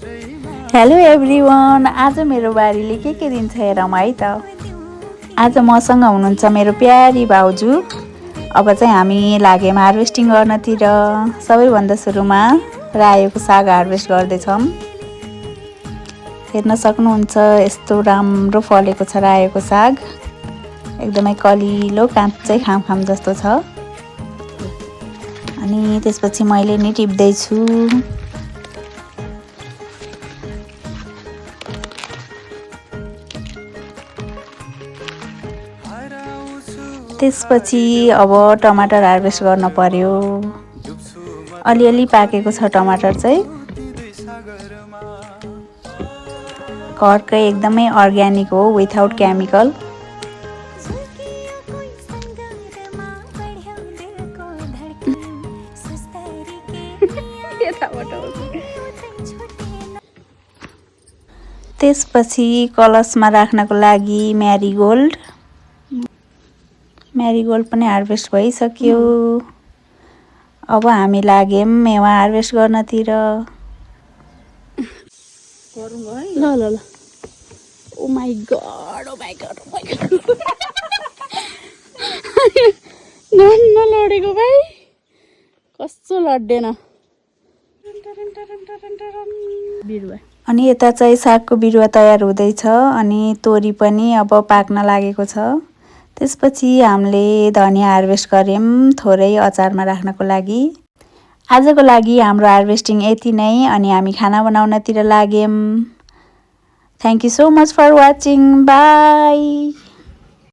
Hello everyone, आज मेरो बारीले के दिन्छ हेरौँ है त। आज मसँग हुनुहुन्छ मेरो प्यारी भाउजू। अब चाहिँ हामी लाग्यौँ हार्भेस्टिङ गर्नतिर। सबैभन्दा सुरुमा रायोको साग हार्भेस्ट गर्दैछौँ। हेर्न सक्नुहुन्छ यस्तो राम्रो फलेको छ रायोको साग। एकदमै कलिलो काँचै खाम जस्तो छ। अनि त्यसपछि मैले नि टिप्दैछु। त्यसपछि अब टमाटर हार्भेस्ट गर्न पर्यो। अलिअलि पाकेको छ टमाटर चाहिँ। घरकै एकदमै अर्ग्यानिक हो, विथआउट केमिकल। त्यसपछि कलशमा राख्नको लागि म्यारीगोल्ड पनि हार्भेस्ट भइसक्यो। अब हामी लाग्यौँ मेवा हार्भेस्ट गर्नतिर। ल ओ माई गड नलडेको भाइ, कस्तो लड्डेन। अनि यता चाहिँ सागको बिरुवा तयार हुँदैछ। अनि तोरी पनि अब पाक्न लागेको छ। त्यसपछि हामीले धनिया हार्भेस्ट गर्यौँ थोरै अचारमा राख्नको लागि। आजको लागि हाम्रो हार्भेस्टिङ यति नै। अनि हामी खाना बनाउनतिर लाग्यौँ। Thank you so much for watching. By.